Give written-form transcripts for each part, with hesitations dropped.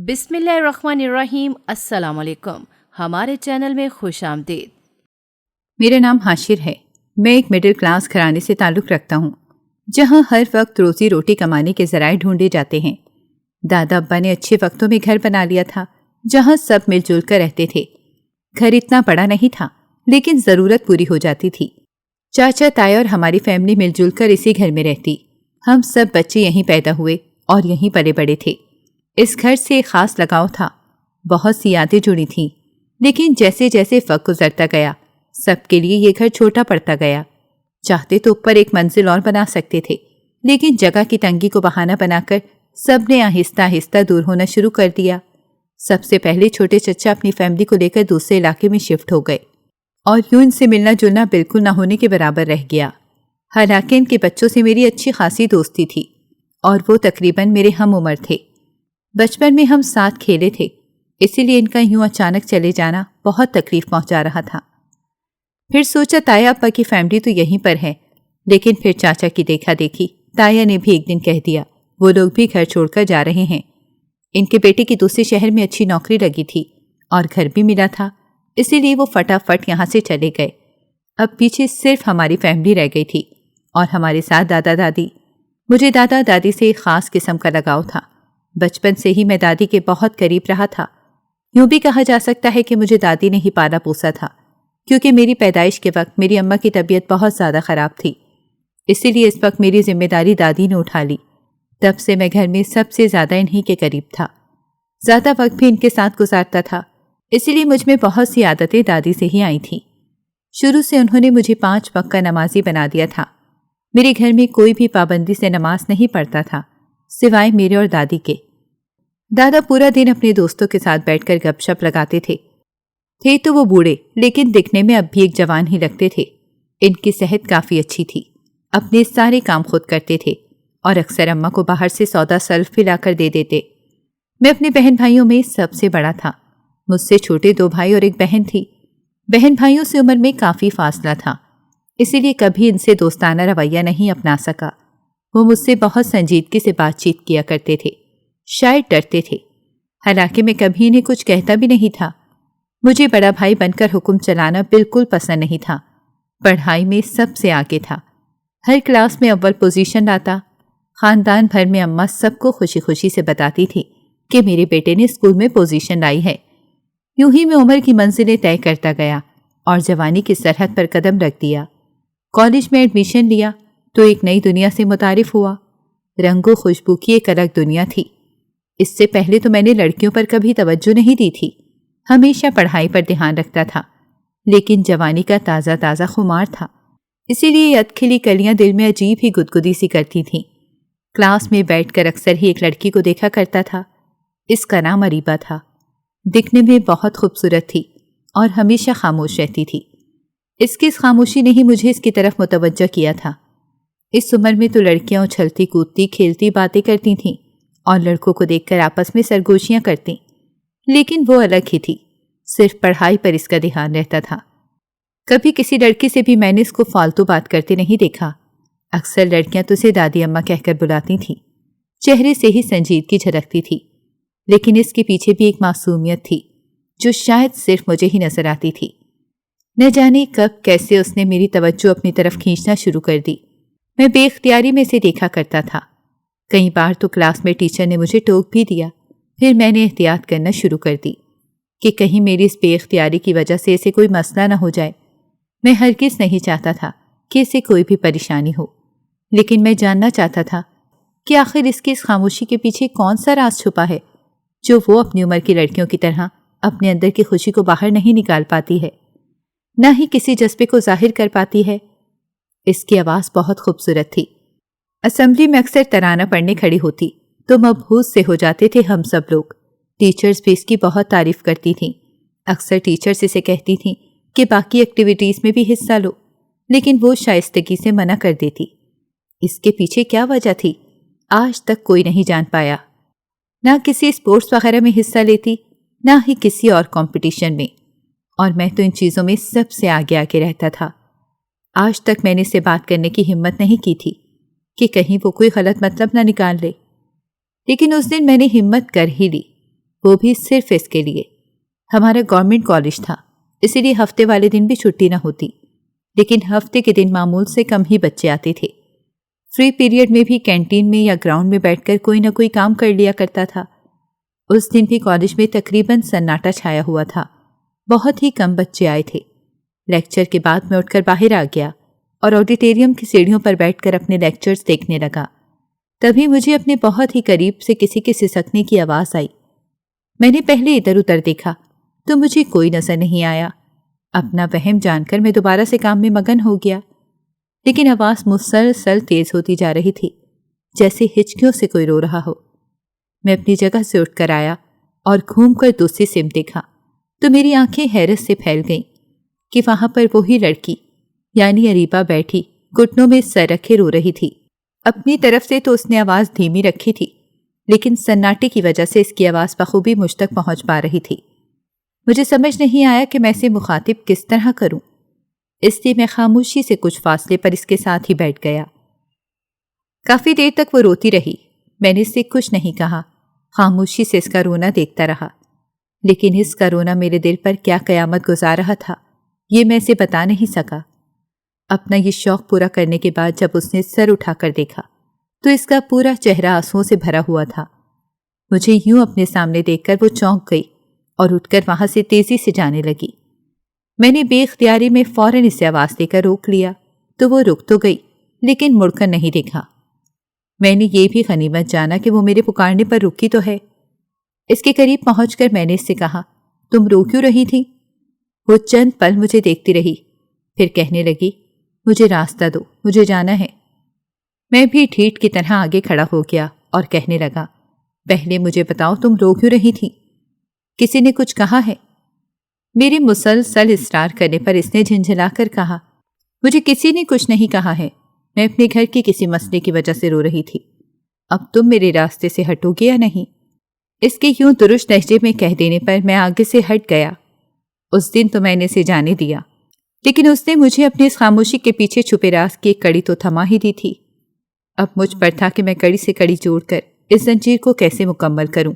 بسم اللہ الرحمن الرحیم۔ السلام علیکم، ہمارے چینل میں خوش آمدید۔ میرا نام حاشر ہے۔ میں ایک مڈل کلاس گھرانے سے تعلق رکھتا ہوں، جہاں ہر وقت روزی روٹی کمانے کے ذرائع ڈھونڈے جاتے ہیں۔ دادا ابا نے اچھے وقتوں میں گھر بنا لیا تھا، جہاں سب مل جل کر رہتے تھے۔ گھر اتنا بڑا نہیں تھا، لیکن ضرورت پوری ہو جاتی تھی۔ چاچا تایا اور ہماری فیملی مل جل کر اسی گھر میں رہتی۔ ہم سب بچے یہیں پیدا ہوئے اور یہیں پلے بڑے تھے۔ اس گھر سے ایک خاص لگاؤ تھا، بہت سی یادیں جڑی تھیں، لیکن جیسے جیسے وقت گزرتا گیا سب کے لیے یہ گھر چھوٹا پڑتا گیا۔ چاہتے تو اوپر ایک منزل اور بنا سکتے تھے، لیکن جگہ کی تنگی کو بہانہ بنا کر سب نے آہستہ آہستہ دور ہونا شروع کر دیا۔ سب سے پہلے چھوٹے چچا اپنی فیملی کو لے کر دوسرے علاقے میں شفٹ ہو گئے، اور یوں ان سے ملنا جلنا بالکل نہ ہونے کے برابر رہ گیا۔ حالانکہ ان کے بچوں سے میری اچھی خاصی دوستی تھی، اور وہ تقریباً میرے ہم عمر تھے۔ بچپن میں ہم ساتھ کھیلے تھے، اسی لیے ان کا یوں اچانک چلے جانا بہت تکلیف پہنچا رہا تھا۔ پھر سوچا تایا ابا کی فیملی تو یہیں پر ہے، لیکن پھر چاچا کی دیکھا دیکھی تایا نے بھی ایک دن کہہ دیا وہ لوگ بھی گھر چھوڑ کر جا رہے ہیں۔ ان کے بیٹے کی دوسرے شہر میں اچھی نوکری لگی تھی اور گھر بھی ملا تھا، اسی لیے وہ فٹافٹ یہاں سے چلے گئے۔ اب پیچھے صرف ہماری فیملی رہ گئی تھی، اور ہمارے ساتھ دادا دادی۔ مجھے دادا دادی سے ایک خاص قسم کا لگاؤ تھا۔ بچپن سے ہی میں دادی کے بہت قریب رہا تھا۔ یوں بھی کہا جا سکتا ہے کہ مجھے دادی نے ہی پالا پوسا تھا، کیونکہ میری پیدائش کے وقت میری اماں کی طبیعت بہت زیادہ خراب تھی، اسی لیے اس وقت میری ذمہ داری دادی نے اٹھا لی۔ تب سے میں گھر میں سب سے زیادہ انہی کے قریب تھا، زیادہ وقت بھی ان کے ساتھ گزارتا تھا، اسی لیے مجھ میں بہت سی عادتیں دادی سے ہی آئی تھیں۔ شروع سے انہوں نے مجھے 5 وقت کا نمازی بنا دیا تھا۔ میرے گھر میں کوئی بھی پابندی سے نماز نہیں پڑھتا تھا، سوائے میرے اور دادی کے۔ دادا پورا دن اپنے دوستوں کے ساتھ بیٹھ کر گپ شپ لگاتے تھے تو وہ بوڑھے، لیکن دکھنے میں اب بھی ایک جوان ہی لگتے تھے۔ ان کی صحت کافی اچھی تھی، اپنے سارے کام خود کرتے تھے، اور اکثر اماں کو باہر سے سودا سلف بھی لا کر دے دیتے۔ میں اپنے بہن بھائیوں میں سب سے بڑا تھا، مجھ سے چھوٹے 2 بھائی اور ایک بہن تھی۔ بہن بھائیوں سے عمر میں کافی فاصلہ تھا، اسی لیے کبھی ان سے دوستانہ رویہ نہیں اپنا سکا۔ وہ مجھ سے بہت سنجیدگی سے بات چیت کیا کرتے تھے، شاید ڈرتے تھے، حالانکہ میں کبھی انہیں کچھ کہتا بھی نہیں تھا۔ مجھے بڑا بھائی بن کر حکم چلانا بالکل پسند نہیں تھا۔ پڑھائی میں سب سے آگے تھا، ہر کلاس میں اول پوزیشن لاتا۔ خاندان بھر میں اماں سب کو خوشی خوشی سے بتاتی تھی کہ میرے بیٹے نے اسکول میں پوزیشن لائی ہے۔ یوں ہی میں عمر کی منزلیں طے کرتا گیا اور جوانی کی سرحد پر قدم رکھ دیا۔ کالج میں ایڈمیشن لیا تو ایک نئی دنیا سے متعارف ہوا۔ رنگ و خوشبو کی ایک الگ دنیا تھی۔ اس سے پہلے تو میں نے لڑکیوں پر کبھی توجہ نہیں دی تھی، ہمیشہ پڑھائی پر دھیان رکھتا تھا، لیکن جوانی کا تازہ تازہ خمار تھا، اسی لیے ید کھلی کلیاں دل میں عجیب ہی گدگدی سی کرتی تھیں۔ کلاس میں بیٹھ کر اکثر ہی ایک لڑکی کو دیکھا کرتا تھا، اس کا نام اریبہ تھا۔ دکھنے میں بہت خوبصورت تھی اور ہمیشہ خاموش رہتی تھی۔ اس کی اس خاموشی نے ہی مجھے اس کی طرف متوجہ کیا تھا۔ اس عمر میں تو لڑکیاں اچھلتی کودتی کھیلتی باتیں کرتی تھیں اور لڑکوں کو دیکھ کر آپس میں سرگوشیاں کرتیں، لیکن وہ الگ ہی تھی، صرف پڑھائی پر اس کا دھیان رہتا تھا۔ کبھی کسی لڑکی سے بھی میں نے اس کو فالتو بات کرتے نہیں دیکھا۔ اکثر لڑکیاں تو اسے دادی اماں کہہ کر بلاتی تھیں، چہرے سے ہی سنجیدگی جھلکتی تھی، لیکن اس کے پیچھے بھی ایک معصومیت تھی جو شاید صرف مجھے ہی نظر آتی تھی۔ نہ جانے کب کیسے اس نے میری توجہ اپنی طرف کھینچنا شروع کر دی۔ میں بے اختیاری میں اسے دیکھا کرتا تھا۔ کئی بار تو کلاس میں ٹیچر نے مجھے ٹوک بھی دیا، پھر میں نے احتیاط کرنا شروع کر دی کہ کہیں میری اس بے اختیاری کی وجہ سے اسے کوئی مسئلہ نہ ہو جائے۔ میں ہرگز نہیں چاہتا تھا کہ اسے کوئی بھی پریشانی ہو، لیکن میں جاننا چاہتا تھا کہ آخر اس کی اس خاموشی کے پیچھے کون سا راز چھپا ہے جو وہ اپنی عمر کی لڑکیوں کی طرح اپنے اندر کی خوشی کو باہر نہیں نکال پاتی ہے، نہ ہی کسی جذبے کو ظاہر کر پاتی ہے۔ اس کی آواز بہت خوبصورت تھی۔ اسمبلی میں اکثر ترانہ پڑھنے کھڑی ہوتی تو مبہوت سے ہو جاتے تھے ہم سب لوگ۔ ٹیچرز بھی اس کی بہت تعریف کرتی تھیں۔ اکثر ٹیچرز اسے کہتی تھیں کہ باقی ایکٹیویٹیز میں بھی حصہ لو، لیکن وہ شائستگی سے منع کر دیتی۔ اس کے پیچھے کیا وجہ تھی، آج تک کوئی نہیں جان پایا۔ نہ کسی اسپورٹس وغیرہ میں حصہ لیتی، نہ ہی کسی اور کمپٹیشن میں، اور میں تو ان چیزوں میں سب سے آگے آگے رہتا تھا۔ آج تک میں نے اسے بات کرنے کی ہمت نہیں کی تھی کہ کہیں وہ کوئی غلط مطلب نہ نکال لے، لیکن اس دن میں نے ہمت کر ہی لی۔ وہ بھی صرف اس کے لیے۔ ہمارا گورنمنٹ کالج تھا، اسی لیے ہفتے والے دن بھی چھٹی نہ ہوتی، لیکن ہفتے کے دن معمول سے کم ہی بچے آتے تھے۔ فری پیریڈ میں بھی کینٹین میں یا گراؤنڈ میں بیٹھ کر کوئی نہ کوئی کام کر لیا کرتا تھا۔ اس دن بھی کالج میں تقریباً سناٹا چھایا ہوا تھا، بہت ہی کم بچے آئے تھے۔ لیکچر کے بعد میں اٹھ کر باہر آ گیا اور آڈیٹوریم کی سیڑھیوں پر بیٹھ کر اپنے لیکچرز دیکھنے لگا۔ تبھی مجھے اپنے بہت ہی قریب سے کسی کے سسکنے کی آواز آئی۔ میں نے پہلے ادھر ادھر دیکھا تو مجھے کوئی نظر نہیں آیا۔ اپنا وہم جان کر میں دوبارہ سے کام میں مگن ہو گیا، لیکن آواز مسلسل تیز ہوتی جا رہی تھی، جیسے ہچکیوں سے کوئی رو رہا ہو۔ میں اپنی جگہ سے اٹھ کر آیا اور گھوم کر دوسری سمت دیکھا تو میری آنکھیں حیرت سے پھیل گئیں کہ وہاں پر وہی لڑکی یعنی اریبہ بیٹھی گھٹنوں میں سر رکھے رو رہی تھی۔ اپنی طرف سے تو اس نے آواز دھیمی رکھی تھی، لیکن سناٹے کی وجہ سے اس کی آواز بخوبی مجھ تک پہنچ پا رہی تھی۔ مجھے سمجھ نہیں آیا کہ میں اسے مخاطب کس طرح کروں، اس لیے میں خاموشی سے کچھ فاصلے پر اس کے ساتھ ہی بیٹھ گیا۔ کافی دیر تک وہ روتی رہی۔ میں نے اس سے کچھ نہیں کہا، خاموشی سے اس کا رونا دیکھتا رہا، لیکن اس کا رونا میرے دل پر کیا قیامت گزار رہا تھا یہ میں اسے بتا نہیں سکا۔ اپنا یہ شوق پورا کرنے کے بعد جب اس نے سر اٹھا کر دیکھا تو اس کا پورا چہرہ آنسوؤں سے بھرا ہوا تھا۔ مجھے یوں اپنے سامنے دیکھ کر وہ چونک گئی اور اٹھ کر وہاں سے تیزی سے جانے لگی۔ میں نے بے اختیاری میں فوراً اسے آواز دے کر روک لیا تو وہ رک تو گئی، لیکن مڑ کر نہیں دیکھا۔ میں نے یہ بھی غنیمت جانا کہ وہ میرے پکارنے پر رکی تو ہے۔ اس کے قریب پہنچ کر میں نے اس سے کہا، تم رو کیوں رہی تھی؟ وہ چند پل مجھے دیکھتی رہی، پھر کہنے لگی، مجھے راستہ دو، مجھے جانا ہے۔ میں بھی ٹھیٹ کی طرح آگے کھڑا ہو گیا اور کہنے لگا، پہلے مجھے بتاؤ تم رو کیوں رہی تھی؟ کسی نے کچھ کہا ہے؟ میرے مسلسل اصرار کرنے پر اس نے جھنجھلا کر کہا، مجھے کسی نے کچھ نہیں کہا ہے، میں اپنے گھر کی کسی مسئلے کی وجہ سے رو رہی تھی۔ اب تم میرے راستے سے ہٹو گے یا نہیں؟ اس کے یوں درست لہجے میں کہہ دینے پر میں آگے سے ہٹ گیا۔ اس دن تو میں نے اسے جانے دیا، لیکن اس نے مجھے اپنی اس خاموشی کے پیچھے چھپے راز کی ایک کڑی تو تھما ہی دی تھی۔ اب مجھ پر تھا کہ میں کڑی سے کڑی جوڑ کر اس زنجیر کو کیسے مکمل کروں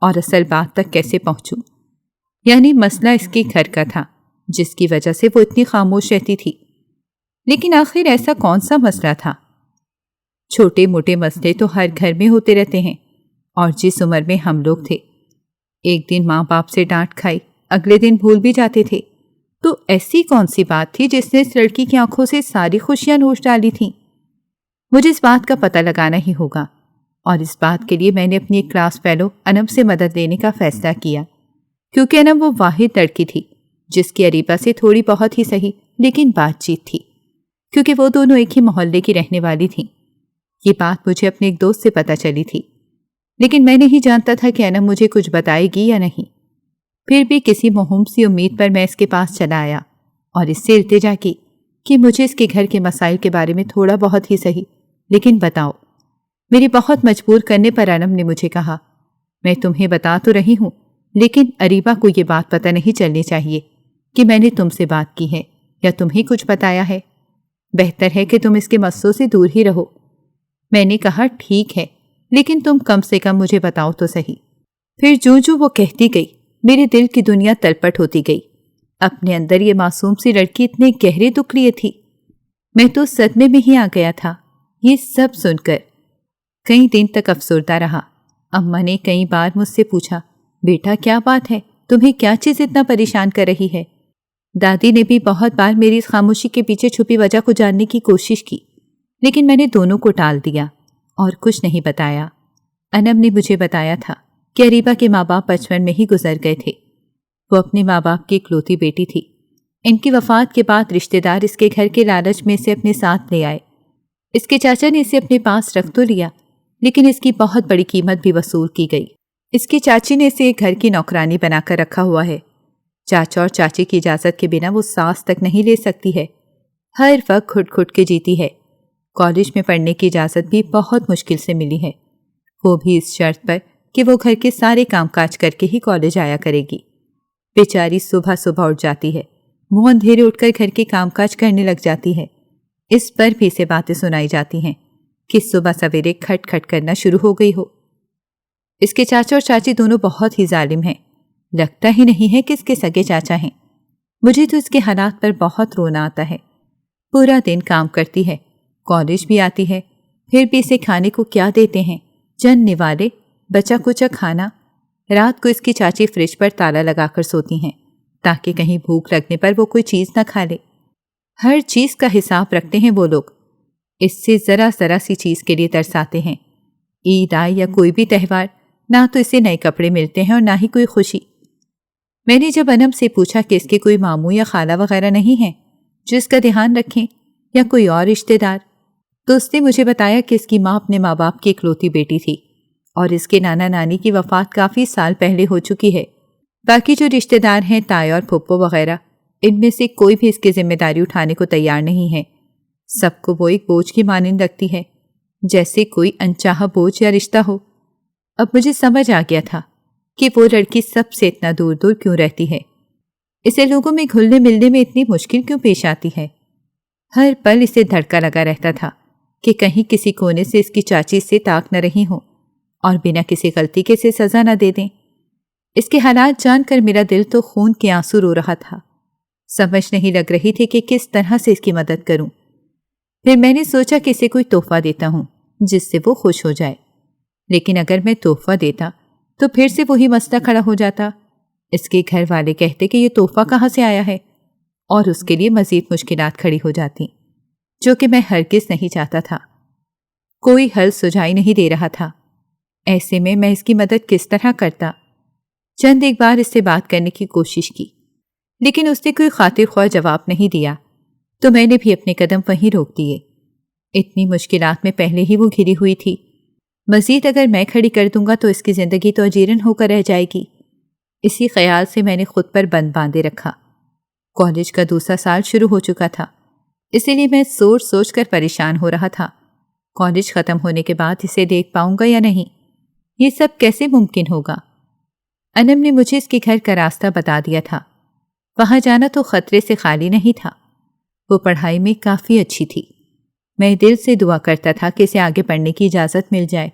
اور اصل بات تک کیسے پہنچوں، یعنی مسئلہ اس کے گھر کا تھا جس کی وجہ سے وہ اتنی خاموش رہتی تھی۔ لیکن آخر ایسا کون سا مسئلہ تھا؟ چھوٹے موٹے مسئلے تو ہر گھر میں ہوتے رہتے ہیں، اور جس عمر میں ہم لوگ تھے، ایک دن ماں باپ سے ڈانٹ کھائی، اگلے دن بھول بھی جاتے تھے، تو ایسی کون سی بات تھی جس نے اس لڑکی کی آنکھوں سے ساری خوشیاں نوچ ڈالی تھیں؟ مجھے اس بات کا پتہ لگانا ہی ہوگا، اور اس بات کے لیے میں نے اپنی ایک کلاس فیلو انم سے مدد لینے کا فیصلہ کیا، کیونکہ انم وہ واحد لڑکی تھی جس کی اریبہ سے تھوڑی بہت ہی صحیح لیکن بات چیت تھی، کیونکہ وہ دونوں ایک ہی محلے کی رہنے والی تھیں۔ یہ بات مجھے اپنے ایک دوست سے پتہ چلی تھی، لیکن میں نہیں جانتا تھا کہ انم مجھے کچھ بتائے گی یا نہیں۔ پھر بھی کسی مہم سی امید پر میں اس کے پاس چلا آیا اور اس سے التجا کی کہ مجھے اس کے گھر کے مسائل کے بارے میں تھوڑا بہت ہی صحیح لیکن بتاؤ۔ میری بہت مجبور کرنے پر انم نے مجھے کہا، میں تمہیں بتا تو رہی ہوں، لیکن اریبہ کو یہ بات پتہ نہیں چلنی چاہیے کہ میں نے تم سے بات کی ہے یا تمہیں کچھ بتایا ہے۔ بہتر ہے کہ تم اس کے مسوں سے دور ہی رہو۔ میں نے کہا، ٹھیک ہے، لیکن تم کم سے کم مجھے بتاؤ تو صحیح۔ پھر جو وہ کہتی گئی، میرے دل کی دنیا تلپٹ ہوتی گئی۔ اپنے اندر یہ معصوم سی لڑکی اتنے گہرے دکھ لیے تھی، میں تو صدمے میں ہی آ گیا تھا۔ یہ سب سن کر کئی دن تک افسردہ رہا۔ اماں نے کئی بار مجھ سے پوچھا، بیٹا کیا بات ہے، تمہیں کیا چیز اتنا پریشان کر رہی ہے؟ دادی نے بھی بہت بار میری اس خاموشی کے پیچھے چھپی وجہ کو جاننے کی کوشش کی، لیکن میں نے دونوں کو ٹال دیا اور کچھ نہیں بتایا۔ انم نے مجھے بتایا تھا کہ اریبہ کے ماں باپ بچپن میں ہی گزر گئے تھے۔ وہ اپنے ماں باپ کی اکلوتی بیٹی تھی۔ ان کی وفات کے بعد رشتہ دار اس کے گھر کے لالچ میں اسے اپنے ساتھ لے آئے۔ اس کے چاچا نے اسے اپنے پاس رکھ تو لیا، لیکن اس کی بہت بڑی قیمت بھی وصول کی گئی۔ اس کی چاچی نے اسے گھر کی نوکرانی بنا کر رکھا ہوا ہے۔ چاچا اور چاچی کی اجازت کے بنا وہ سانس تک نہیں لے سکتی ہے، ہر وقت گھٹ گھٹ کے جیتی ہے۔ کالج میں پڑھنے کی اجازت بھی بہت مشکل سے ملی ہے، وہ بھی اس شرط پر کہ وہ گھر کے سارے کام کاج کر کے ہی کالج آیا کرے گی۔ بیچاری صبح صبح اٹھ جاتی ہے، منہ اندھیرے اٹھ کر گھر کے کام کاج کرنے لگ جاتی ہے۔ اس پر بھی اسے باتیں سنائی جاتی ہیں کہ صبح سویرے کھٹ کھٹ کرنا شروع ہو گئی ہو۔ اس کے چاچا اور چاچی دونوں بہت ہی ظالم ہیں، لگتا ہی نہیں ہے کہ اس کے سگے چاچا ہیں۔ مجھے تو اس کے حالات پر بہت رونا آتا ہے۔ پورا دن کام کرتی ہے، کالج بھی آتی ہے، پھر بھی اسے کھانے کو کیا دیتے ہیں؟ چند نوالے، بچا کچا کھانا۔ رات کو اس کی چاچی فریج پر تالا لگا کر سوتی ہیں تاکہ کہیں بھوک لگنے پر وہ کوئی چیز نہ کھا لے۔ ہر چیز کا حساب رکھتے ہیں وہ لوگ، اس سے ذرا ذرا سی چیز کے لیے ترساتے ہیں۔ عید آئے یا کوئی بھی تہوار، نہ تو اسے نئے کپڑے ملتے ہیں اور نہ ہی کوئی خوشی۔ میں نے جب انم سے پوچھا کہ اس کے کوئی ماموں یا خالہ وغیرہ نہیں ہیں جو اس کا دھیان رکھیں یا کوئی اور رشتہ دار، تو اس نے مجھے بتایا کہ اس کی ماں اپنے ماں باپ کی اکلوتی بیٹی تھی اور اس کے نانا نانی کی وفات کافی سال پہلے ہو چکی ہے۔ باقی جو رشتہ دار ہیں، تایا اور پھپھو وغیرہ، ان میں سے کوئی بھی اس کی ذمہ داری اٹھانے کو تیار نہیں ہے۔ سب کو وہ ایک بوجھ کی مانند رکھتی ہے، جیسے کوئی انچاہا بوجھ یا رشتہ ہو۔ اب مجھے سمجھ آ گیا تھا کہ وہ لڑکی سب سے اتنا دور دور کیوں رہتی ہے، اسے لوگوں میں گھلنے ملنے میں اتنی مشکل کیوں پیش آتی ہے۔ ہر پل اسے دھڑکا لگا رہتا تھا کہ کہیں کسی کونے سے اس کی چاچی سے تاک نہ رہی ہوں اور بنا کسی غلطی کے اسے سزا نہ دے دیں۔ اس کے حالات جان کر میرا دل تو خون کے آنسو رو رہا تھا۔ سمجھ نہیں لگ رہی تھی کہ کس طرح سے اس کی مدد کروں۔ پھر میں نے سوچا کہ اسے کوئی تحفہ دیتا ہوں جس سے وہ خوش ہو جائے، لیکن اگر میں تحفہ دیتا تو پھر سے وہی مسئلہ کھڑا ہو جاتا۔ اس کے گھر والے کہتے کہ یہ تحفہ کہاں سے آیا ہے اور اس کے لیے مزید مشکلات کھڑی ہو جاتی، جو کہ میں ہرگز نہیں چاہتا تھا۔ کوئی حل سجھائی نہیں دے رہا تھا۔ ایسے میں اس کی مدد کس طرح کرتا؟ چند ایک بار اس سے بات کرنے کی کوشش کی، لیکن اس نے کوئی خاطر خواہ جواب نہیں دیا، تو میں نے بھی اپنے قدم وہیں روک دیے۔ اتنی مشکلات میں پہلے ہی وہ گھری ہوئی تھی، مزید اگر میں کھڑی کر دوں گا تو اس کی زندگی تو اجیرن ہو کر رہ جائے گی۔ اسی خیال سے میں نے خود پر بند باندھے رکھا۔ کالج کا دوسرا سال شروع ہو چکا تھا، اسی لیے میں سوچ سوچ کر پریشان ہو رہا تھا۔ کالج ختم ہونے کے بعد اسے دیکھ پاؤں گا یا نہیں، یہ سب کیسے ممکن ہوگا؟ انم نے مجھے اس کے گھر کا راستہ بتا دیا تھا۔ وہاں جانا تو خطرے سے خالی نہیں تھا۔ وہ پڑھائی میں کافی اچھی تھی۔ میں دل سے دعا کرتا تھا کہ اسے آگے پڑھنے کی اجازت مل جائے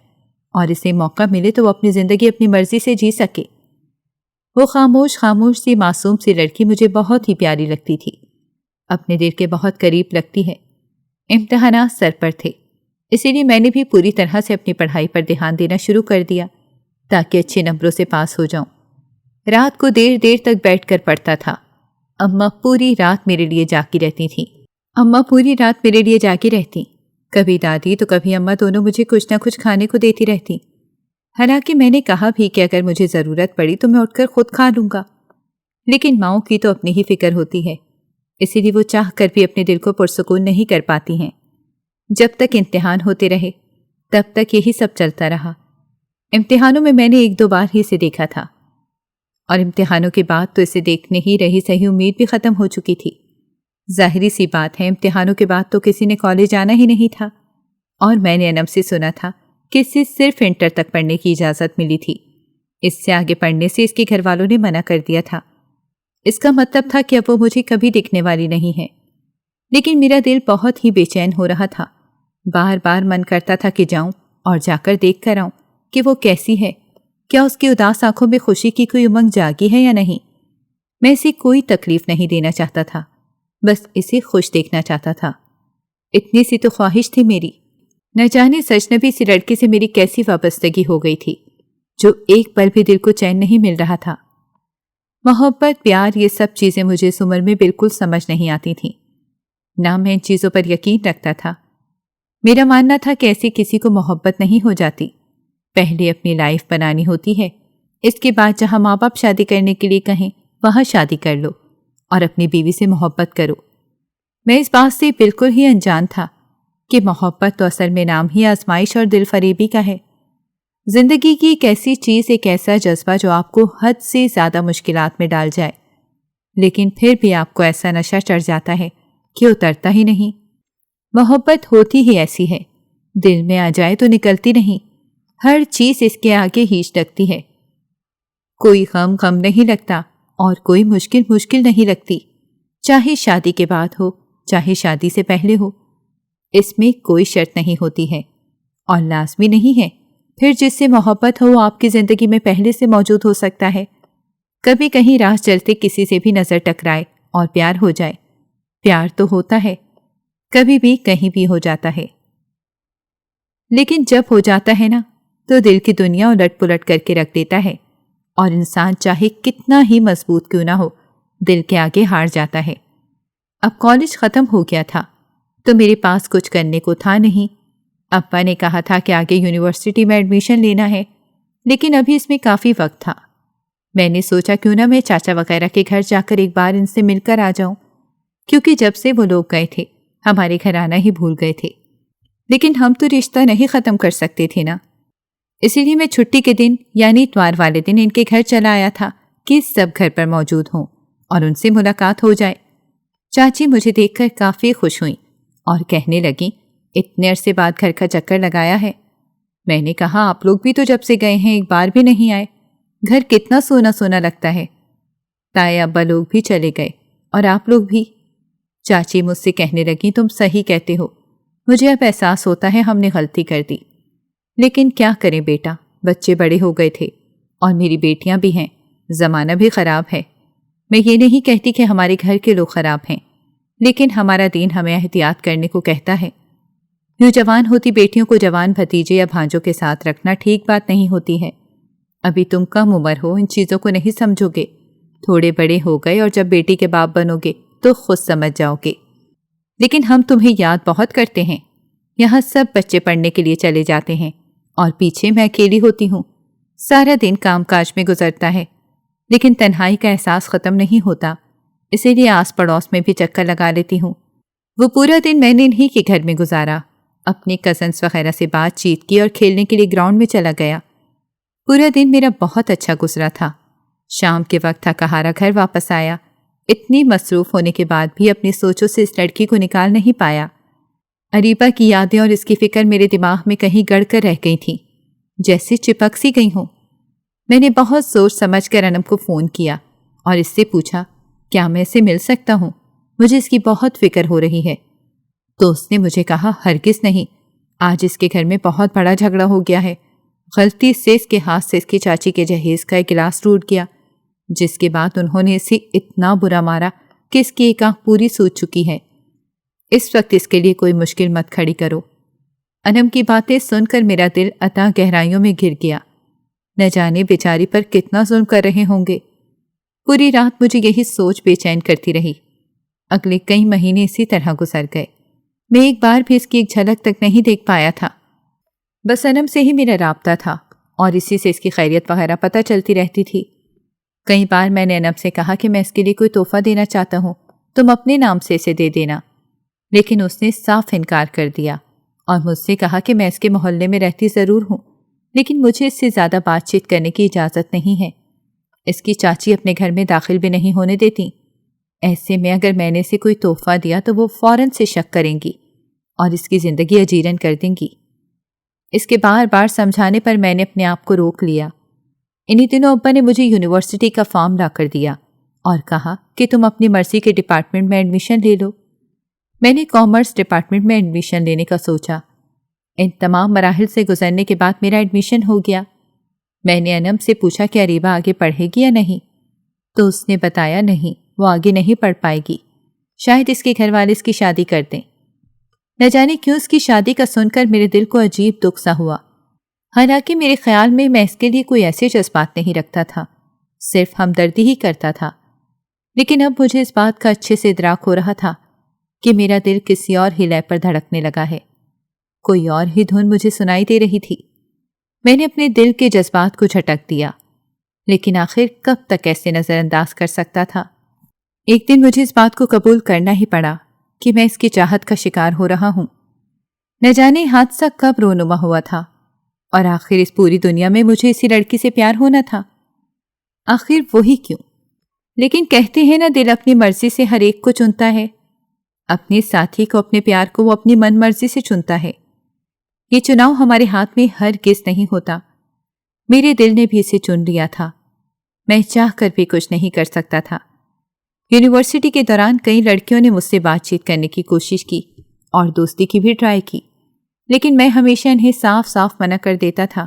اور اسے موقع ملے تو وہ اپنی زندگی اپنی مرضی سے جی سکے۔ وہ خاموش سی معصوم سی لڑکی مجھے بہت ہی پیاری لگتی تھی، اپنے دل کے بہت قریب لگتی ہے۔ امتحانات سر پر تھے، اسی لیے میں نے بھی پوری طرح سے اپنی پڑھائی پر دھیان دینا شروع کر دیا تاکہ اچھے نمبروں سے پاس ہو جاؤں۔ رات کو دیر دیر تک بیٹھ کر پڑھتا تھا۔ اماں پوری رات میرے لیے جاگی رہتی، کبھی دادی تو کبھی اماں دونوں مجھے کچھ نہ کچھ کھانے کو دیتی رہتی۔ حالانکہ میں نے کہا بھی کہ اگر مجھے ضرورت پڑی تو میں اٹھ کر خود کھا لوں گا، لیکن ماؤں کی تو اپنی ہی فکر ہوتی ہے، اسی لیے وہ چاہ کر بھی اپنے دل کو پرسکون نہیں کر پاتی ہیں۔ جب تک امتحان ہوتے رہے تب تک یہی سب چلتا رہا۔ امتحانوں میں نے 1-2 بار ہی اسے دیکھا تھا، اور امتحانوں کے بعد تو اسے دیکھنے ہی رہی صحیح امید بھی ختم ہو چکی تھی۔ ظاہری سی بات ہے، امتحانوں کے بعد تو کسی نے کالج جانا ہی نہیں تھا، اور میں نے انم سے سنا تھا کہ اسے صرف انٹر تک پڑھنے کی اجازت ملی تھی۔ اس سے آگے پڑھنے سے اس کے گھر والوں نے منع کر دیا تھا۔ اس کا مطلب تھا کہ اب وہ مجھے کبھی دکھنے والی نہیں ہے۔ لیکن میرا دل بہت ہی بے چین ہو رہا تھا، بار بار من کرتا تھا کہ جاؤں اور جا کر دیکھ کر آؤں کہ وہ کیسی ہے، کیا اس کی اداس آنکھوں میں خوشی کی کوئی امنگ جاگی ہے یا نہیں۔ میں اسے کوئی تکلیف نہیں دینا چاہتا تھا، بس اسے خوش دیکھنا چاہتا تھا۔ اتنی سی تو خواہش تھی میری۔ نہ جانے سجنبی سی لڑکی سے میری کیسی وابستگی ہو گئی تھی جو ایک پل بھی دل کو چین نہیں مل رہا تھا۔ محبت، پیار، یہ سب چیزیں مجھے اس عمر میں بالکل سمجھ نہیں آتی تھیں، نہ میں ان چیزوں پر یقین رکھتا تھا۔ میرا ماننا تھا کہ ایسی کسی کو محبت نہیں ہو جاتی، پہلے اپنی لائف بنانی ہوتی ہے، اس کے بعد جہاں ماں باپ شادی کرنے کے لیے کہیں وہاں شادی کر لو اور اپنی بیوی سے محبت کرو۔ میں اس بات سے بالکل ہی انجان تھا کہ محبت تو اصل میں نام ہی آزمائش اور دل فریبی کا ہے۔ زندگی کی ایک ایسی چیز، ایک ایسا جذبہ جو آپ کو حد سے زیادہ مشکلات میں ڈال جائے، لیکن پھر بھی آپ کو ایسا نشہ چڑھ جاتا ہے کہ اترتا ہی نہیں۔ محبت ہوتی ہی ایسی ہے، دل میں آ جائے تو نکلتی نہیں، ہر چیز اس کے آگے ہیچ لگتی ہے۔ کوئی غم نہیں لگتا اور کوئی مشکل نہیں لگتی، چاہے شادی کے بعد ہو چاہے شادی سے پہلے ہو۔ اس میں کوئی شرط نہیں ہوتی ہے اور لازمی نہیں ہے پھر جس سے محبت ہو وہ آپ کی زندگی میں پہلے سے موجود ہو سکتا ہے۔ کبھی کہیں راہ چلتے کسی سے بھی نظر ٹکرائے اور پیار ہو جائے۔ پیار تو ہوتا ہے، کبھی بھی کہیں بھی ہو جاتا ہے، لیکن جب ہو جاتا ہے نا تو دل کی دنیا الٹ پلٹ کر کے رکھ دیتا ہے، اور انسان چاہے کتنا ہی مضبوط کیوں نہ ہو دل کے آگے ہار جاتا ہے۔ اب کالج ختم ہو گیا تھا تو میرے پاس کچھ کرنے کو تھا نہیں۔ ابا نے کہا تھا کہ آگے یونیورسٹی میں ایڈمیشن لینا ہے، لیکن ابھی اس میں کافی وقت تھا۔ میں نے سوچا کیوں نہ میں چاچا وغیرہ کے گھر جا کر ایک بار ان سے مل کر آ جاؤں، کیونکہ جب سے وہ لوگ گئے تھے ہمارے گھر آنا ہی بھول گئے تھے، لیکن ہم تو رشتہ نہیں ختم کر سکتے تھے نا۔ اسی لیے میں چھٹی کے دن یعنی اتوار والے دن ان کے گھر چلا آیا تھا کہ سب گھر پر موجود ہوں اور ان سے ملاقات ہو جائے۔ چاچی مجھے دیکھ کر کافی خوش ہوئیں اور کہنے لگیں اتنے عرصے بعد گھر کا چکر لگایا ہے۔ میں نے کہا آپ لوگ بھی تو جب سے گئے ہیں ایک بار بھی نہیں آئے، گھر کتنا سونا سونا لگتا ہے۔ تائے ابا لوگ بھی چلے گئے اور آپ لوگ بھی۔ چاچی مجھ سے کہنے لگیں تم صحیح کہتے ہو، مجھے اب احساس ہوتا ہے ہم نے غلطی کر دی، لیکن کیا کریں بیٹا، بچے بڑے ہو گئے تھے اور میری بیٹیاں بھی ہیں، زمانہ بھی خراب ہے۔ میں یہ نہیں کہتی کہ ہمارے گھر کے لوگ خراب ہیں، لیکن ہمارا دین ہمیں احتیاط کرنے کو کہتا ہے۔ یوں جوان ہوتی بیٹیوں کو جوان بھتیجے یا بھانجوں کے ساتھ رکھنا ٹھیک بات نہیں ہوتی ہے۔ ابھی تم کم عمر ہو، ان چیزوں کو نہیں سمجھو گے، تھوڑے بڑے ہو گئے اور جب بیٹی کے باپ بنو گے تو خود سمجھ جاؤ گے۔ لیکن ہم تمہیں یاد بہت کرتے ہیں، یہاں سب بچے پڑھنے کے لیے چلے جاتے ہیں اور پیچھے میں اکیلی ہوتی ہوں، سارا دن کام کاج میں گزرتا ہے، لیکن تنہائی کا احساس ختم نہیں ہوتا، اسی لیے آس پڑوس میں بھی چکر لگا لیتی ہوں۔ وہ پورا دن میں نے انہی کے گھر میں گزارا، اپنے کزنس وغیرہ سے بات چیت کی اور کھیلنے کے لیے گراؤنڈ میں چلا گیا۔ پورا دن میرا بہت اچھا گزرا تھا۔ شام کے وقت تھکا گھر واپس آیا، اتنی مصروف ہونے کے بعد بھی اپنی سوچوں سے اس لڑکی کو نکال نہیں پایا۔ اریبہ کی یادیں اور اس کی فکر میرے دماغ میں کہیں گڑ کر رہ گئی تھیں، جیسے چپک سی گئی ہوں۔ میں نے بہت سوچ سمجھ کر انم کو فون کیا اور اس سے پوچھا کیا میں اسے مل سکتا ہوں، مجھے اس کی بہت فکر ہو رہی ہے۔ تو اس نے مجھے کہا ہرگز نہیں، آج اس کے گھر میں بہت بڑا جھگڑا ہو گیا ہے، غلطی سے اس کے ہاتھ سے اس کی چاچی کے جہیز کا ایک گلاس ٹوٹ گیا، جس کے بعد انہوں نے اسے اتنا برا مارا کہ اس کی ایک آنکھ پوری سوج چکی ہے۔ اس وقت اس کے لیے کوئی مشکل مت کھڑی کرو۔ انم کی باتیں سن کر میرا دل اتھاہ گہرائیوں میں گر گیا، نہ جانے بیچاری پر کتنا ظلم کر رہے ہوں گے۔ پوری رات مجھے یہی سوچ بے چین کرتی رہی۔ اگلے کئی مہینے اسی طرح گزر گئے، میں ایک بار بھی اس کی ایک جھلک تک نہیں دیکھ پایا تھا۔ بس انم سے ہی میرا رابطہ تھا اور اسی سے اس کی خیریت وغیرہ پتہ چلتی رہتی تھی۔ کئی بار میں نے انم سے کہا کہ میں اس کے لیے کوئی تحفہ دینا چاہتا ہوں، تم اپنے نام سے اسے دے دینا، لیکن اس نے صاف انکار کر دیا اور مجھ سے کہا کہ میں اس کے محلے میں رہتی ضرور ہوں، لیکن مجھے اس سے زیادہ بات چیت کرنے کی اجازت نہیں ہے۔ اس کی چاچی اپنے گھر میں داخل بھی نہیں ہونے دیتی۔ ایسے میں اگر میں نے اسے کوئی تحفہ دیا تو وہ فوراً سے شک کریں گی اور اس کی زندگی اجیرن کر دیں گی۔ اس کے بار بار سمجھانے پر میں نے اپنے آپ کو روک لیا۔ انہی دنوں ابا نے مجھے یونیورسٹی کا فارم لا کر دیا اور کہا کہ تم اپنی مرضی کے ڈپارٹمنٹ میں ایڈمیشن لے لو۔ میں نے کامرس ڈپارٹمنٹ میں ایڈمیشن لینے کا سوچا۔ ان تمام مراحل سے گزرنے کے بعد میرا ایڈمیشن ہو گیا۔ میں نے انم سے پوچھا کہ اریبہ آگے پڑھے گی یا نہیں، تو اس نے بتایا نہیں، وہ آگے نہیں پڑھ پائے گی، شاید اس کے گھر والے اس کی شادی کر دیں۔ نہ جانے کیوں اس کی شادی کا سن کر میرے دل کو عجیب دکھ سا ہوا، حالانکہ میرے خیال میں اس کے لیے کوئی ایسے جذبات نہیں رکھتا تھا، صرف ہمدردی ہی کرتا تھا۔ لیکن اب مجھے اس بات کا اچھے سے ادراک ہو رہا تھا کہ میرا دل کسی اور ہی لے پر دھڑکنے لگا ہے، کوئی اور ہی دھن مجھے سنائی دے رہی تھی۔ میں نے اپنے دل کے جذبات کو جھٹک دیا، لیکن آخر کب تک ایسے نظر انداز کر سکتا تھا۔ ایک دن مجھے اس بات کو قبول کرنا ہی پڑا کہ میں اس کی چاہت کا شکار ہو رہا ہوں۔ نہ جانے حادثہ کب رونما ہوا تھا اور آخر اس پوری دنیا میں مجھے اسی لڑکی سے پیار ہونا تھا۔ آخر وہی کیوں؟ لیکن کہتے ہیں نا دل اپنی مرضی سے ہر ایک کو چنتا ہے، اپنے ساتھی کو، اپنے پیار کو وہ اپنی من مرضی سے چنتا ہے۔ یہ چناؤ ہمارے ہاتھ میں ہرگز نہیں ہوتا۔ میرے دل نے بھی اسے چن لیا تھا، میں چاہ کر بھی کچھ نہیں کر سکتا تھا۔ یونیورسٹی کے دوران کئی لڑکیوں نے مجھ سے بات چیت کرنے کی کوشش کی اور دوستی کی بھی ٹرائی کی، لیکن میں ہمیشہ انہیں صاف صاف منع کر دیتا تھا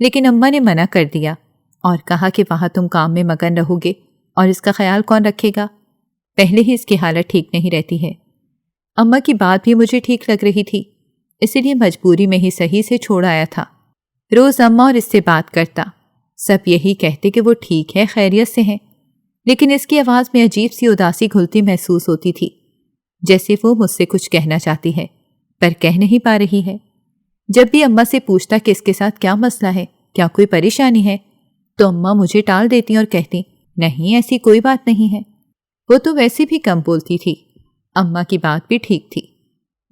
لیکن اماں نے منع کر دیا اور کہا کہ وہاں تم کام میں مگن رہو گے اور اس کا خیال کون رکھے گا؟ پہلے ہی اس کی حالت ٹھیک نہیں رہتی ہے۔ اماں کی بات بھی مجھے ٹھیک لگ رہی تھی، اسی لیے مجبوری میں ہی صحیح سے چھوڑ آیا تھا۔ روز اماں اور اس سے بات کرتا، سب یہی کہتے کہ وہ ٹھیک ہے، خیریت سے ہیں، لیکن اس کی آواز میں عجیب سی اداسی گھلتی محسوس ہوتی تھی، جیسے وہ مجھ سے کچھ کہنا چاہتی ہے پر کہہ نہیں پا رہی ہے۔ جب بھی اماں سے پوچھتا کہ اس کے ساتھ کیا مسئلہ ہے، کیا کوئی پریشانی ہے، تو اماں مجھے ٹال دیتی اور کہتی نہیں ایسی کوئی بات نہیں ہے۔ وہ تو ویسے بھی کم بولتی تھی، اماں کی بات بھی ٹھیک تھی،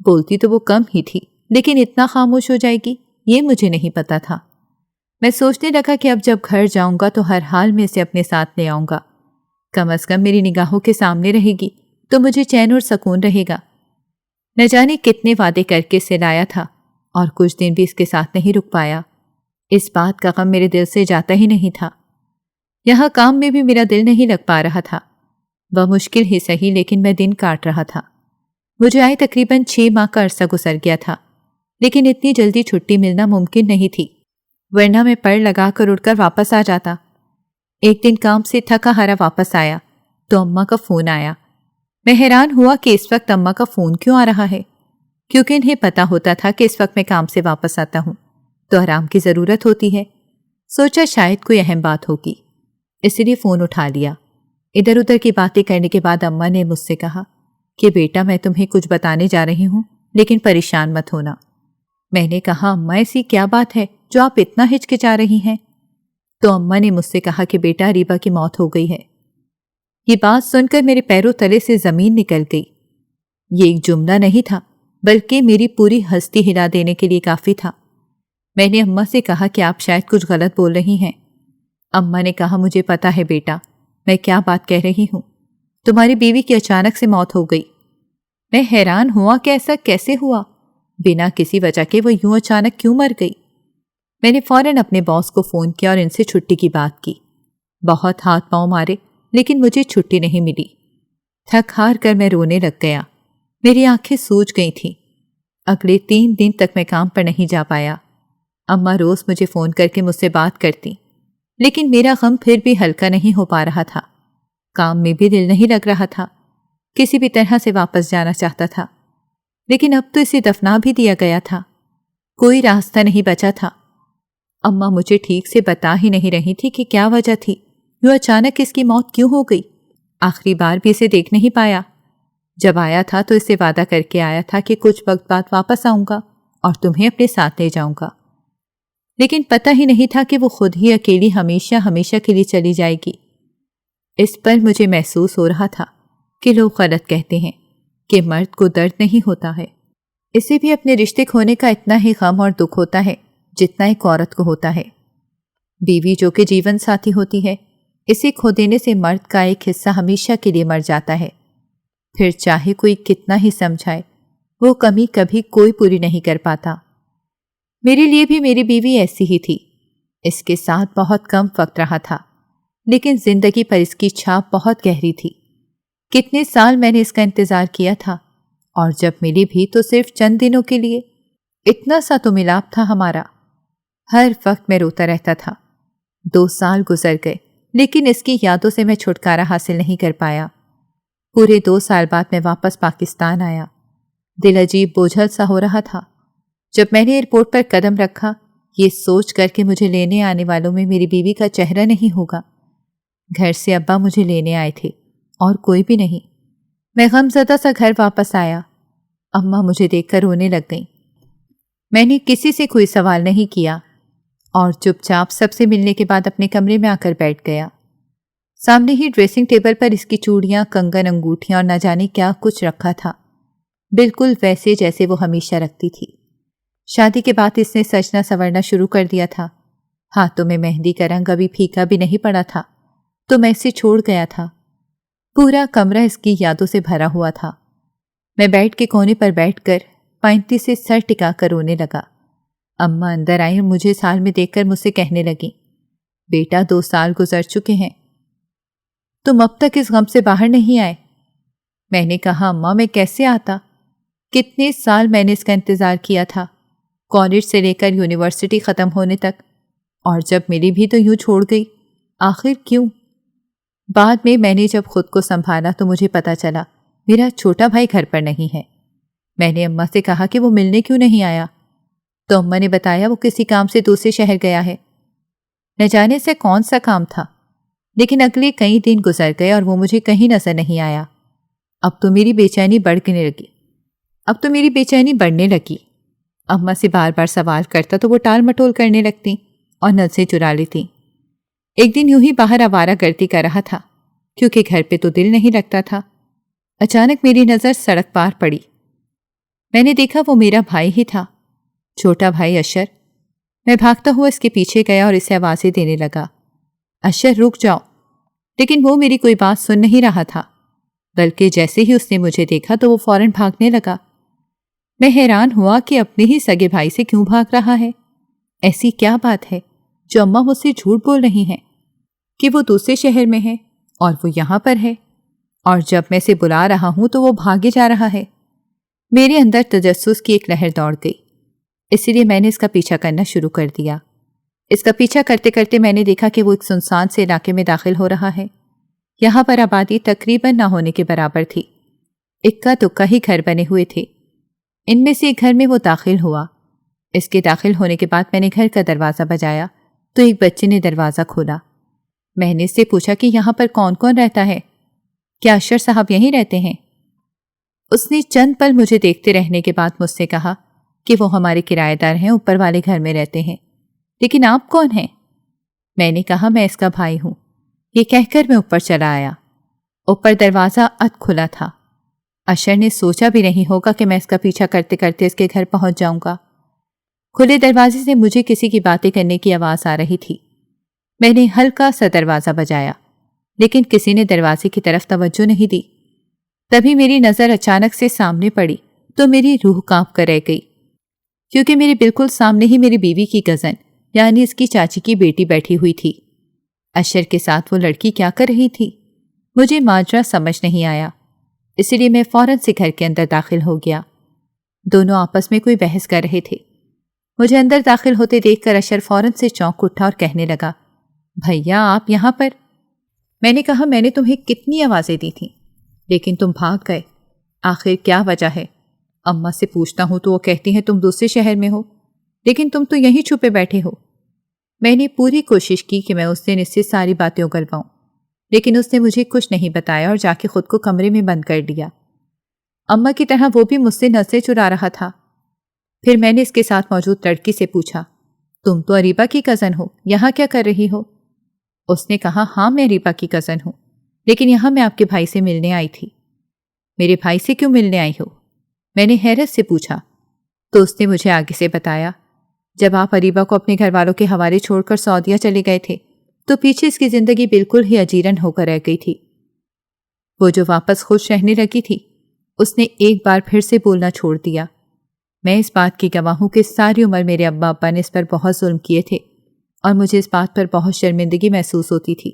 بولتی تو وہ کم ہی تھی، لیکن اتنا خاموش ہو جائے گی یہ مجھے نہیں پتا تھا۔ میں سوچنے لگا کہ اب جب گھر جاؤں گا تو ہر حال میں اسے اپنے ساتھ لے آؤں گا، کم از کم میری نگاہوں کے سامنے رہے گی تو مجھے چین اور سکون رہے گا۔ نہ جانے کتنے وعدے کر کے اسے لایا تھا اور کچھ دن بھی اس کے ساتھ نہیں رک پایا۔ اس بات کا غم میرے دل سے جاتا ہی نہیں تھا۔ یہاں کام میں بھی میرا دل نہیں لگ پا رہا تھا، وہ مشکل ہی سہی لیکن میں دن کاٹ رہا تھا۔ مجھے آئے تقریباً 6 ماہ کا عرصہ گزر گیا تھا، لیکن اتنی جلدی چھٹی ملنا ممکن نہیں تھی، ورنہ میں پڑ لگا کر اٹھ کر واپس آ جاتا۔ ایک دن کام سے تھکا ہارا واپس آیا تو اماں کا فون آیا۔ میں حیران ہوا کہ اس وقت اماں کا فون کیوں آ رہا ہے، کیونکہ انہیں پتا ہوتا تھا کہ اس وقت میں کام سے واپس آتا ہوں تو آرام کی ضرورت ہوتی ہے۔ سوچا شاید کوئی اہم بات ہوگی، اس لیے فون اٹھا لیا۔ ادھر ادھر کی باتیں کرنے کے بعد اماں نے مجھ سے کہا کہ بیٹا میں تمہیں کچھ بتانے جا رہی ہوں لیکن پریشان مت ہونا۔ میں نے کہا اماں ایسی کیا بات ہے جو آپ اتنا ہچکچا رہی ہیں؟ تو اماں نے مجھ سے کہا کہ بیٹا ریبا کی موت ہو گئی ہے۔ یہ بات سن کر میرے پیروں تلے سے زمین نکل گئی۔ یہ ایک جملہ نہیں تھا بلکہ میری پوری ہستی ہلا دینے کے لیے کافی تھا۔ میں نے اماں سے کہا کہ آپ شاید کچھ غلط بول رہی ہیں۔ اماں نے کہا مجھے پتا ہے بیٹا میں کیا بات کہہ رہی ہوں، تمہاری بیوی کی اچانک سے موت ہو گئی۔ میں حیران ہوا کہ ایسا کیسے ہوا، بنا کسی وجہ کے وہ یوں اچانک کیوں مر گئی؟ میں نے فوراً اپنے باس کو فون کیا اور ان سے چھٹی کی بات کی۔ بہت ہاتھ پاؤں مارے لیکن مجھے چھٹی نہیں ملی۔ تھک ہار کر میں رونے لگ گیا، میری آنکھیں سوج گئی تھیں۔ اگلے 3 دن تک میں کام پر نہیں جا پایا۔ اماں روز مجھے فون کر کے مجھ سے بات کرتی، لیکن میرا غم پھر بھی ہلکا نہیں ہو پا رہا تھا۔ کام میں بھی دل نہیں لگ رہا تھا، کسی بھی طرح سے واپس جانا چاہتا تھا، لیکن اب تو اسے دفنا بھی دیا گیا تھا، کوئی راستہ نہیں بچا تھا۔ اماں مجھے ٹھیک سے بتا ہی نہیں رہی تھی کہ کیا وجہ تھی، یوں اچانک اس کی موت کیوں ہو گئی۔ آخری بار بھی اسے دیکھ نہیں پایا، جب آیا تھا تو اسے وعدہ کر کے آیا تھا کہ کچھ وقت بعد واپس آؤں گا اور تمہیں اپنے ساتھ لے جاؤں گا، لیکن پتہ ہی نہیں تھا کہ وہ خود ہی اکیلی ہمیشہ ہمیشہ کے لیے چلی جائے گی۔ اس پر مجھے محسوس ہو رہا تھا کہ لوگ غلط کہتے ہیں کہ مرد کو درد نہیں ہوتا ہے، اسے بھی اپنے رشتے کھونے کا اتنا ہی غم اور دکھ ہوتا ہے جتنا ایک عورت کو ہوتا ہے۔ بیوی جو کہ جیون ساتھی ہوتی ہے، اسے کھو دینے سے مرد کا ایک حصہ ہمیشہ کے لیے مر جاتا ہے، پھر چاہے کوئی کتنا ہی سمجھائے وہ کمی کبھی کوئی پوری نہیں کر پاتا۔ میرے لیے بھی میری بیوی ایسی ہی تھی، اس کے ساتھ بہت کم وقت رہا تھا، لیکن زندگی پر اس کی چھاپ بہت گہری تھی۔ کتنے سال میں نے اس کا انتظار کیا تھا، اور جب ملی بھی تو صرف چند دنوں کے لیے۔ اتنا سا تو ملاپ تھا ہمارا۔ ہر وقت میں روتا رہتا تھا۔ 2 سال گزر گئے لیکن اس کی یادوں سے میں چھٹکارا حاصل نہیں کر پایا۔ پورے 2 سال بعد میں واپس پاکستان آیا۔ دل عجیب بوجھل سا ہو رہا تھا۔ جب میں نے ایئرپورٹ پر قدم رکھا، یہ سوچ کر کہ مجھے لینے آنے والوں میں میری بیوی کا چہرہ نہیں ہوگا۔ گھر سے ابا مجھے لینے آئے تھے اور کوئی بھی نہیں۔ میں غمزدہ سا گھر واپس آیا۔ اماں مجھے دیکھ کر رونے لگ گئیں۔ میں نے کسی سے کوئی سوال نہیں کیا اور چپ چاپ سب سے ملنے کے بعد اپنے کمرے میں آ کر بیٹھ گیا۔ سامنے ہی ڈریسنگ ٹیبل پر اس کی چوڑیاں، کنگن، انگوٹھیاں اور نہ جانے کیا کچھ رکھا تھا، بالکل ویسے جیسے وہ ہمیشہ رکھتی تھی۔ شادی کے بعد اس نے سجنا سنورنا شروع کر دیا تھا۔ ہاتھوں میں مہندی کا رنگ ابھی پھیکا بھی نہیں پڑا تھا تو میں اسے چھوڑ گیا تھا۔ پورا کمرہ اس کی یادوں سے بھرا ہوا تھا۔ میں بیڈ کے کونے پر بیٹھ کر پینتی سے سر ٹکا کر رونے لگا۔ اماں اندر آئی اور مجھے سال میں دیکھ کر مجھ سے کہنے لگیں، بیٹا 2 سال گزر چکے ہیں، تم اب تک اس غم سے باہر نہیں آئے۔ میں نے کہا اماں میں کیسے آتا، کتنے سال میں نے اس کا انتظار کیا تھا، کالج سے لے کر یونیورسٹی ختم ہونے تک، اور جب ملی بھی تو یوں چھوڑ گئی، آخر کیوں؟ بعد میں نے جب خود کو سنبھالا تو مجھے پتا چلا میرا چھوٹا بھائی گھر پر نہیں ہے۔ میں نے اماں سے کہا کہ وہ ملنے کیوں نہیں آیا، تو اماں نے بتایا وہ کسی کام سے دوسرے شہر گیا ہے۔ نہ جانے سے کون سا کام تھا، لیکن اگلے کئی دن گزر گئے اور وہ مجھے کہیں نظر نہیں آیا۔ اب تو میری بےچینی بڑھنے لگی۔ اماں سے بار بار سوال کرتا تو وہ ٹال مٹول کرنے لگتی اور نظریں چرا لیتی۔ ایک دن یوں ہی باہر آوارہ گردی کر رہا تھا، کیونکہ گھر پہ تو دل نہیں لگتا تھا۔ اچانک میری نظر سڑک پار پڑی۔ میں نے دیکھا وہ میرا بھائی ہی تھا، چھوٹا بھائی اشر۔ میں بھاگتا ہوا اس کے پیچھے گیا اور اسے آوازیں دینے لگا، اشر رک جاؤ، لیکن وہ میری کوئی بات سن نہیں رہا تھا، بلکہ جیسے ہی اس نے مجھے دیکھا تو وہ فوراً بھاگنے لگا۔ میں حیران ہوا کہ اپنے ہی سگے بھائی سے کیوں بھاگ رہا ہے۔ ایسی کیا بات ہے جو اماں مجھ سے جھوٹ بول رہی ہیں کہ وہ دوسرے شہر میں ہے اور وہ یہاں پر ہے، اور جب میں اسے بلا رہا ہوں تو وہ بھاگے جا رہا ہے۔ میرے اندر تجسس کی ایک لہر دوڑ گئی، اسی لیے میں نے اس کا پیچھا کرنا شروع کر دیا۔ اس کا پیچھا کرتے کرتے میں نے دیکھا کہ وہ ایک سنسان سے علاقے میں داخل ہو رہا ہے۔ یہاں پر آبادی تقریباً نہ ہونے کے برابر تھی، اکا دکا ہی گھر بنے ہوئے تھے۔ ان میں سے ایک گھر میں وہ داخل ہوا۔ اس کے داخل ہونے کے بعد میں نے گھر کا دروازہ بجایا تو ایک بچے نے دروازہ کھولا۔ میں نے اس سے پوچھا کہ یہاں پر کون کون رہتا ہے، کیا اشر صاحب یہیں رہتے ہیں؟ اس نے چند پل مجھے دیکھتے رہنے کے بعد مجھ سے کہا کہ وہ ہمارے کرایہ دار ہیں، اوپر والے گھر میں رہتے ہیں، لیکن آپ کون ہیں؟ میں نے کہا میں اس کا بھائی ہوں۔ یہ کہہ کر میں اوپر چلا آیا۔ اوپر دروازہ اد کھلا تھا۔ اشر نے سوچا بھی نہیں ہوگا کہ میں اس کا پیچھا کرتے کرتے اس کے گھر پہنچ جاؤں گا۔ کھلے دروازے سے مجھے کسی کی باتیں کرنے کی آواز آ رہی تھی۔ میں نے ہلکا سا دروازہ بجایا، لیکن کسی نے دروازے کی طرف توجہ نہیں دی۔ تبھی میری نظر اچانک سے سامنے پڑی تو میری روح کانپ کر رہ گئی، کیونکہ میرے بالکل سامنے ہی میری بیوی کی کزن یعنی اس کی چاچی کی بیٹی بیٹھی ہوئی تھی۔ اشر کے ساتھ وہ لڑکی کیا کر رہی تھی؟ مجھے ماجرا سمجھ نہیں آیا، اسی لیے میں فوراً سے گھر کے اندر داخل ہو گیا۔ دونوں آپس میں کوئی بحث کر رہے تھے۔ مجھے اندر داخل ہوتے دیکھ کر اشر فوراً سے چونک اٹھا اور کہنے لگا، بھیا آپ یہاں پر؟ میں نے کہا میں نے تمہیں کتنی آوازیں دی تھیں، لیکن تم بھاگ گئے، آخر کیا وجہ ہے؟ اماں سے پوچھتا ہوں تو وہ کہتی ہیں تم دوسرے شہر میں ہو، لیکن تم تو یہیں چھپے بیٹھے ہو۔ میں نے پوری کوشش کی کہ میں اس دن اس سے ساری باتیں اگلواؤں، لیکن اس نے مجھے کچھ نہیں بتایا اور جا کے خود کو کمرے میں بند کر دیا۔ اماں کی طرح وہ بھی مجھ سے نظریں چرا رہا تھا۔ پھر میں نے اس کے ساتھ موجود لڑکی سے پوچھا، تم تو اریبہ کی کزن ہو، یہاں کیا کر رہی ہو؟ اس نے کہا ہاں میں اریبہ کی کزن ہوں، لیکن یہاں میں آپ کے بھائی سے ملنے آئی تھی۔ میرے بھائی سے کیوں ملنے آئی ہو؟ میں نے حیرت سے پوچھا، تو اس نے مجھے آگے سے بتایا، جب آپ اریبہ کو اپنے گھر والوں کے حوالے چھوڑ کر سعودیہ چلے گئے تھے تو پیچھے اس کی زندگی بالکل ہی اجیرن ہو کر رہ گئی تھی۔ وہ جو واپس خوش رہنے لگی تھی، اس نے ایک بار پھر سے بولنا چھوڑ دیا۔ میں اس بات کی گواہ ہوں کہ ساری عمر میرے ابا نے اس پر بہت ظلم کیے تھے اور مجھے اس بات پر بہت شرمندگی محسوس ہوتی تھی،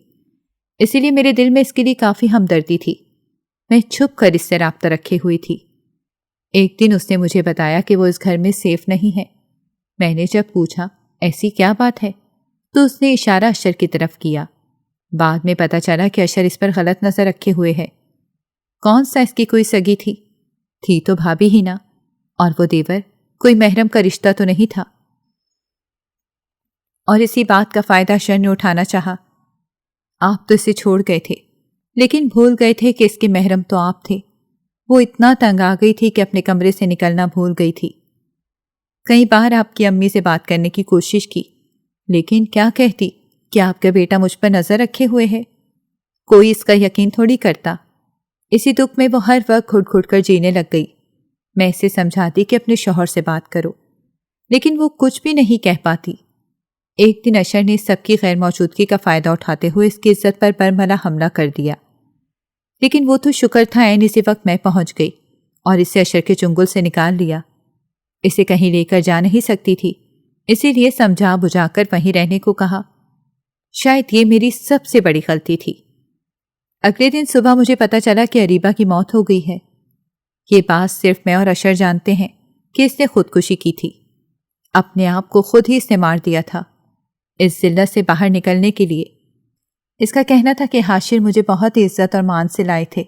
اسی لیے میرے دل میں اس کے لیے کافی ہمدردی تھی۔ میں چھپ کر اس سے رابطہ رکھے ہوئی تھی۔ ایک دن اس نے مجھے بتایا کہ وہ اس گھر میں سیف نہیں ہے۔ میں نے جب پوچھا ایسی کیا بات ہے تو اس نے اشارہ اشر کی طرف کیا۔ بعد میں پتہ چلا کہ اشر اس پر غلط نظر رکھے ہوئے ہے۔ کون سا اس کی کوئی سگی تھی تو بھابھی ہی نا، اور وہ دیور کوئی محرم کا رشتہ تو نہیں تھا۔ اور اسی بات کا فائدہ اشر نے اٹھانا چاہا۔ آپ تو اسے چھوڑ گئے تھے، لیکن بھول گئے تھے کہ اس کے محرم تو آپ تھے۔ وہ اتنا تنگ آ گئی تھی کہ اپنے کمرے سے نکلنا بھول گئی تھی۔ کئی بار آپ کی امی سے بات کرنے کی کوشش کی، لیکن کیا کہتی کہ آپ کا بیٹا مجھ پر نظر رکھے ہوئے ہے، کوئی اس کا یقین تھوڑی کرتا۔ اسی دکھ میں وہ ہر وقت گھٹ گھٹ کر جینے لگ گئی۔ میں اسے سمجھاتی کہ اپنے شوہر سے بات کرو، لیکن وہ کچھ بھی نہیں کہہ پاتی۔ ایک دن اشر نے سب کی غیر موجودگی کا فائدہ اٹھاتے ہوئے اس کی عزت پر برملا حملہ کر دیا، لیکن وہ تو شکر تھا عین اسی وقت میں پہنچ گئی اور اسے اشر کے چنگل سے نکال لیا۔ اسے کہیں لے کر جا نہیں سکتی تھی، اسی لیے سمجھا بجھا کر وہیں رہنے کو کہا۔ شاید یہ میری سب سے بڑی غلطی تھی۔ اگلے دن صبح مجھے پتا چلا کہ اریبہ کی موت ہو گئی ہے۔ یہ بات صرف میں اور اشر جانتے ہیں کہ اس نے خودکشی کی تھی۔ اپنے آپ کو خود ہی اس نے مار دیا تھا۔ اس ذلت سے باہر نکلنے کے لیے۔ اس کا کہنا تھا کہ حاشر مجھے بہت عزت اور مان سے لائے تھے،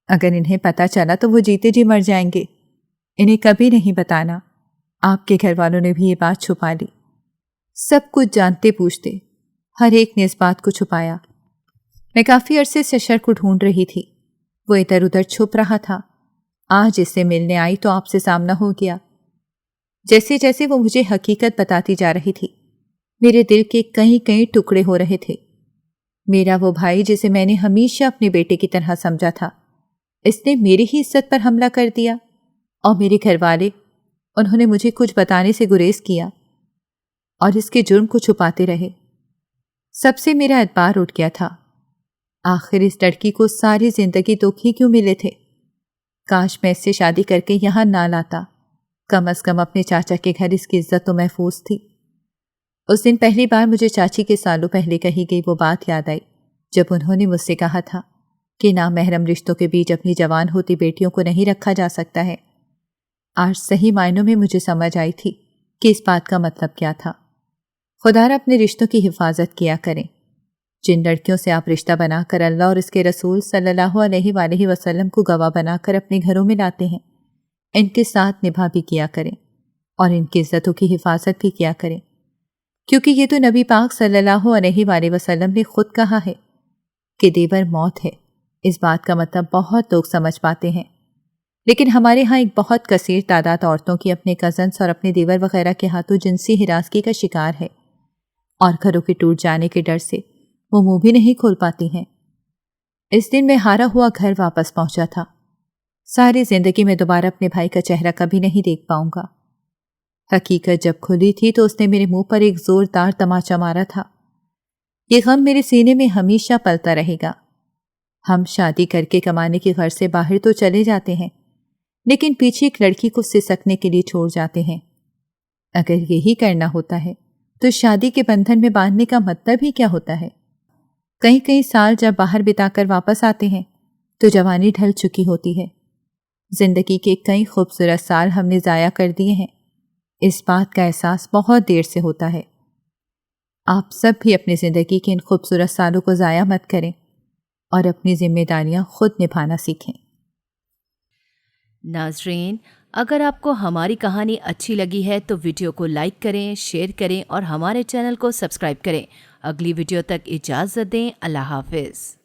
اگر انہیں پتہ چلا تو وہ جیتے جی مر جائیں گے، انہیں کبھی نہیں بتانا۔ آپ کے گھر والوں نے بھی یہ بات چھپا لی، سب کچھ جانتے پوچھتے ہر ایک نے اس بات کو چھپایا۔ میں کافی عرصے سے شر کو ڈھونڈ رہی تھی، وہ ادھر ادھر چھپ رہا تھا۔ آج اس سے ملنے آئی تو آپ سے سامنا ہو گیا۔ جیسے جیسے وہ مجھے حقیقت بتاتی جا رہی تھی، میرے دل کے کئی کئی ٹکڑے ہو رہے تھے۔ میرا وہ بھائی جسے میں نے ہمیشہ اپنے بیٹے کی طرح سمجھا تھا، اس نے میری ہی عزت پر حملہ کر دیا، اور میرے گھر والے، انہوں نے مجھے کچھ بتانے سے گریز کیا اور اس کے جرم کو چھپاتے رہے۔ سب سے میرا اعتبار اٹھ گیا تھا۔ آخر اس لڑکی کو ساری زندگی دکھ ہی کیوں ملے تھے؟ کاش میں اس سے شادی کر کے یہاں نہ لاتا، کم از کم اپنے چاچا کے گھر اس کی عزت تو محفوظ تھی۔ اس دن پہلی بار مجھے چاچی کے سالوں پہلے کہی گئی وہ بات یاد آئی، جب انہوں نے مجھ سے کہا تھا کہ نامحرم رشتوں کے بیچ اپنی جوان ہوتی بیٹیوں کو نہیں رکھا جا سکتا ہے۔ آج صحیح معنوں میں مجھے سمجھ آئی تھی کہ اس بات کا مطلب کیا تھا۔ خدا را اپنے رشتوں کی حفاظت کیا کریں۔ جن لڑکیوں سے آپ رشتہ بنا کر اللہ اور اس کے رسول صلی اللہ علیہ وآلہ وسلم کو گواہ بنا کر اپنے گھروں میں لاتے ہیں، ان کے ساتھ نبھا بھی کیا کریں اور ان کی عزتوں کی حفاظت بھی کیا کریں، کیونکہ یہ تو نبی پاک صلی اللہ علیہ وآلہ وسلم نے خود کہا ہے کہ دیور موت ہے۔ اس بات کا مطلب بہت لوگ سمجھ پاتے ہیں، لیکن ہمارے ہاں ایک بہت کثیر تعداد عورتوں کی اپنے کزنس اور اپنے دیور وغیرہ کے ہاتھوں جنسی ہراسگی کا شکار ہے، اور گھروں کے ٹوٹ جانے کے ڈر سے وہ منہ بھی نہیں کھول پاتی ہیں۔ اس دن میں ہارا ہوا گھر واپس پہنچا تھا۔ ساری زندگی میں دوبارہ اپنے بھائی کا چہرہ کبھی نہیں دیکھ پاؤں گا۔ حقیقت جب کھلی تھی تو اس نے میرے منہ پر ایک زوردار تماچا مارا تھا۔ یہ غم میرے سینے میں ہمیشہ پلتا رہے گا۔ ہم شادی کر کے کمانے کی غرض سے باہر تو چلے جاتے ہیں، لیکن پیچھے ایک لڑکی کو سسکنے کے لیے چھوڑ جاتے ہیں۔ اگر یہی کرنا ہوتا ہے تو شادی کے بندھن میں باندھنے کا مطلب ہی کیا ہوتا ہے؟ کئی سال جب باہر بتا کر واپس آتے ہیں تو جوانی ڈھل چکی ہوتی ہے۔ زندگی کے کئی خوبصورت سال ہم نے ضائع کر دیے ہیں، اس بات کا احساس بہت دیر سے ہوتا ہے۔ آپ سب بھی اپنی زندگی کے ان خوبصورت سالوں کو ضائع مت کریں اور اپنی ذمہ داریاں خود نبھانا سیکھیں۔ ناظرین، اگر آپ کو ہماری کہانی اچھی لگی ہے تو ویڈیو کو لائک کریں، شیئر کریں اور ہمارے چینل کو سبسکرائب کریں۔ اگلی ویڈیو تک اجازت دیں۔ اللہ حافظ۔